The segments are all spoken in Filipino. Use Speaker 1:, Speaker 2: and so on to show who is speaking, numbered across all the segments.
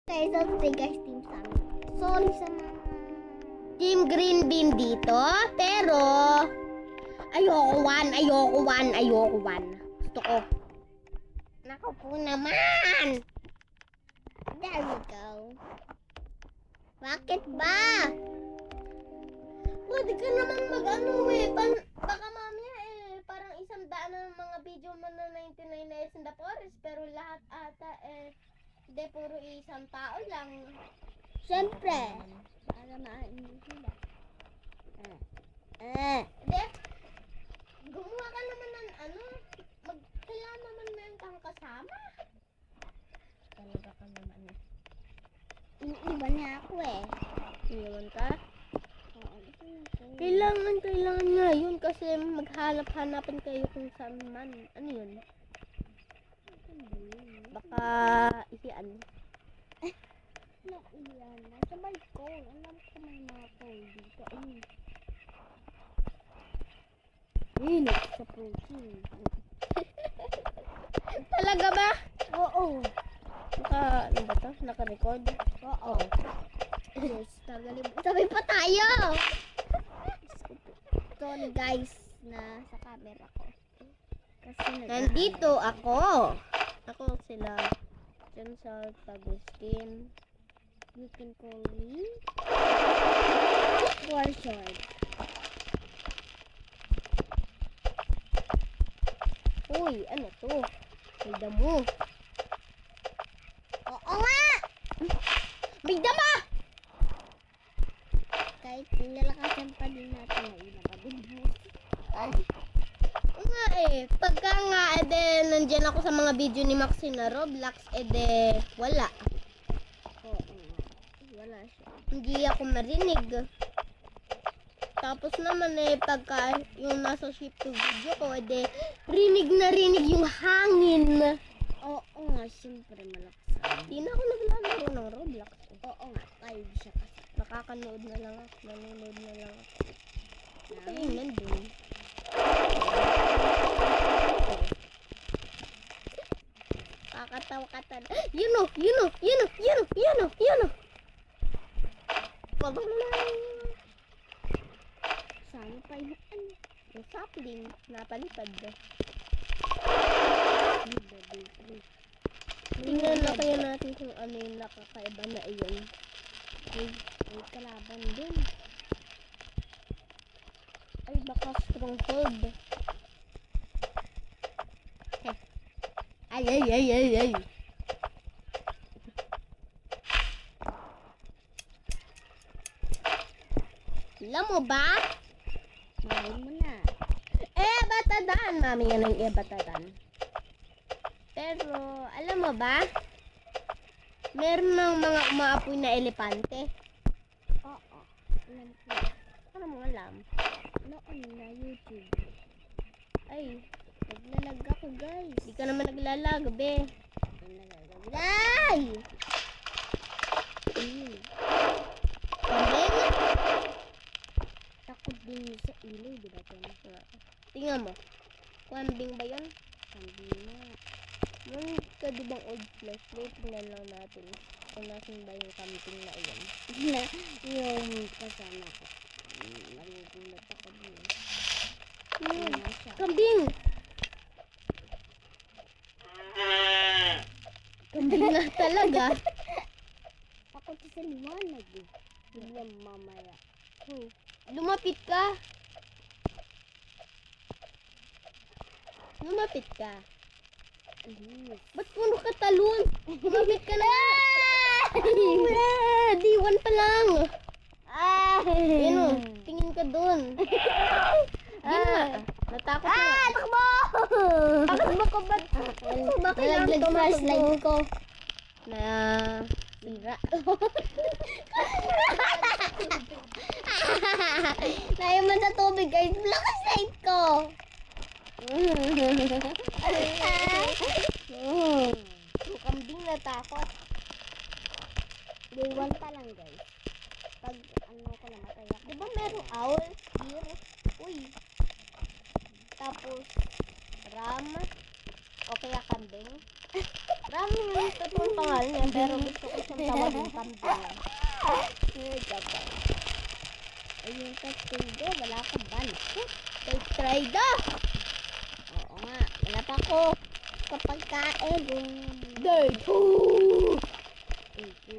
Speaker 1: Guys, okay guys, team Sam. Sorry sa mga
Speaker 2: Team Green din dito, pero ayoko one. Gusto ko. Nako po naman.
Speaker 1: there we go. Bakit ba?
Speaker 2: Pwede ka naman mag-ano baka mamaya parang 100 na mga video mo na 99 na in the forest, pero lahat ata hindi, puro isang tao lang.
Speaker 1: Siyempre, para maanin sila.
Speaker 2: Hindi, gumawa ka naman ng kailangan naman meron kang kasama. Talaga ka naman
Speaker 1: Iniiba niya ako eh.
Speaker 2: Iwan ka?
Speaker 1: Oo,
Speaker 2: Kailangan nga yun kasi maghanap-hanapan kayo kung saan man. Ano yun? Baka ihian.
Speaker 1: Naiyan na. Sabay ko. Alam ko may mga coal dito. Hilig sa protein.
Speaker 2: Talaga ba?
Speaker 1: Oo.
Speaker 2: Ano ba to? Naka-record?
Speaker 1: Oo. Yes, tagalin. Sabi pa tayo! Sorry guys, na sa camera ko. Kasi
Speaker 2: Nandito ako. Ako sila. Diyan sa Agustin.
Speaker 1: You can call me Warsword.
Speaker 2: Uy, ano to? May damo.
Speaker 1: Oo nga!
Speaker 2: May dama!
Speaker 1: Kahit nilalakasan pa din natin na ilang kabibos.
Speaker 2: Oo nga pagka nga nandyan ako sa mga video ni Maxi na Roblox, wala.
Speaker 1: Oo nga. Wala siya.
Speaker 2: Hindi ako marinig. Tapos naman pagka yung nasa ship to video ko, rinig na rinig yung hangin.
Speaker 1: Oo nga, siyempre malakas.
Speaker 2: Di na ako naglalaro ng Roblox.
Speaker 1: Oo nga, live siya kasi.
Speaker 2: Nakakanood na lang ako. Nanonood na lang ako. Ito yung nandun. Kakatawa ka talaga. Yun o!
Speaker 1: Sana pa yung
Speaker 2: Yung sapling, napalipad. Tingnan na kaya natin kung ano yung nakakaiba na iyon.
Speaker 1: may kalaban dun.
Speaker 2: Ay, baka stronghold. Ay. Alam mo ba?
Speaker 1: Mahal mo na.
Speaker 2: Batadan. Mami yan ang batadan. Pero, alam mo ba? Meron ng mga umaapoy na elepante.
Speaker 1: Oo. Alam ko.
Speaker 2: Ano mo alam?
Speaker 1: Noon na YouTube.
Speaker 2: Ay,
Speaker 1: Naglalag ako guys.
Speaker 2: di ka naman naglalag, be.
Speaker 1: Ay!
Speaker 2: Kambing?
Speaker 1: Takot din sa ilaw, di ba?
Speaker 2: Tingnan mo. Kambing ba yun?
Speaker 1: Sabi na.
Speaker 2: Nung ka di bang old flesh, tingnan lang natin kung nasin ba yung kambing na iyon.
Speaker 1: Yung kasama ko. Magugulat ako din.
Speaker 2: Yun.
Speaker 1: Ano siya?
Speaker 2: Kambing! Kambing na talaga.
Speaker 1: Takot sa liwanag eh. Hindi mamaya.
Speaker 2: Lumapit ka. Ba't puno ka talon? Lumapit ka na. D1 pa lang. Ayun o, tingin ka dun. Yun nga. Natakot ka.
Speaker 1: Takbo!
Speaker 2: Takbo ka ba? Ba kailangan
Speaker 1: Nalaglag flashlight ko.
Speaker 2: Na sira.
Speaker 1: Nayaman sa tubig guys. Flashlight ko.
Speaker 2: Yung kambing natakot.
Speaker 1: Day 1 pa lang guys. Pag ano ko namatay ako.
Speaker 2: Di ba merong owl? Deer? Uy. Tapos ram. O kaya kambing. Marami nga yung totoong pangalan niya, pero gusto ko siyang tawagin Kampilan.
Speaker 1: Kapag. Ayun ka, Tigo. Wala ka ba? Naku.
Speaker 2: Kay Trida!
Speaker 1: Oo nga. Wala pa ako. Kapag kain.
Speaker 2: Day 2!
Speaker 1: Ito,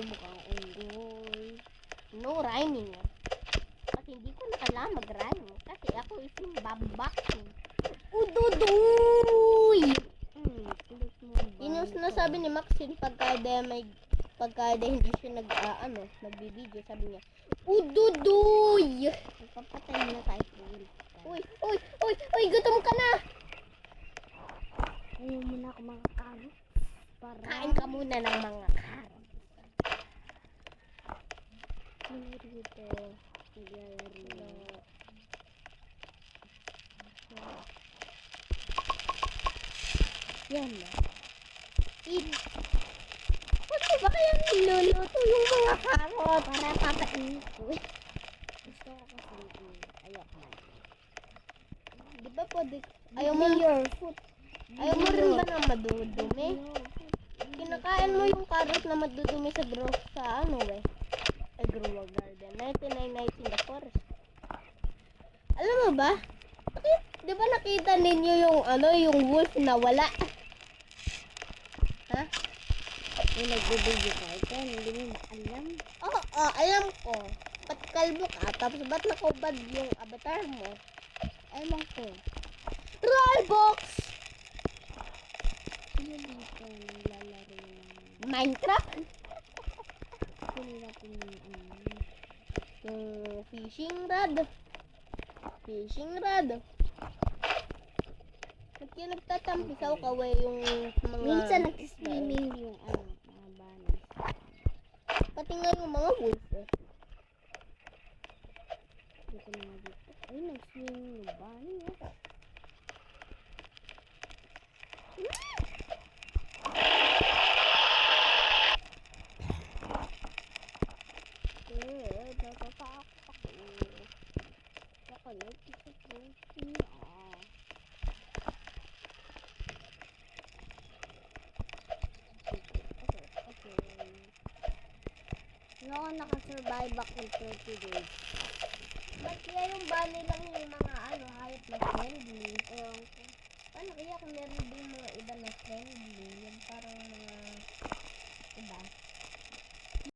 Speaker 1: mukhang unggoy.
Speaker 2: No rhyming eh. Kasi hindi ko na kailangan mag-rhyme. Kasi ako isang babaking. Ududuy!
Speaker 1: Tulot mo ba?
Speaker 2: Yun yung sinasabi ni Maxine pagka hindi siya nagbibideo, sabi niya, Ududuy!
Speaker 1: Magpapatay mo na tayo po.
Speaker 2: Uy, gutom ka na!
Speaker 1: Ayaw mo na ako mga karo. Para...
Speaker 2: Kain ka muna ng mga karot.
Speaker 1: Dito. Naglalaro. Yan na.
Speaker 2: Ano ba kaya niluluto yung mga karot?
Speaker 1: Para papainit ko. Gusto ko kasi ayok na.
Speaker 2: Di ba pwede?
Speaker 1: Ayaw mo your food.
Speaker 2: Ayaw mo rin ba na madudumi? Kinakain mo yung carrot na madudumi sa Grow Garden. 99 Nights in the Forest. Alam mo ba? Di ba nakita ninyo yung wolf na wala? Ha?
Speaker 1: Yung nagbibigyo ka, ito, hindi mo alam.
Speaker 2: Oo, alam ko. Ba't kalbo ka? Tapos ba't nakubad yung avatar mo?
Speaker 1: Ewan ko.
Speaker 2: Rollbox!
Speaker 1: Sino dito naglalaro ng...
Speaker 2: Minecraft?
Speaker 1: Sino natin yung
Speaker 2: Yung fishing rod. Ba't yung nagtatampisaw ka yung mga...
Speaker 1: Minsan nag-swimming yung mga banis.
Speaker 2: Pati nga yung mga wolf eh.
Speaker 1: Dito na nga dito. Ay, nag-swimming yung banis. Natatakot ako. Nakalagay sa trophy. Ako nakasurvive ako 30 days.
Speaker 2: Ba't kaya yung bunny lang yung mga hayop na friendly?
Speaker 1: Ewan ko.
Speaker 2: Paano kaya kung meron din mga iba na friendly? Yung parang mga iba.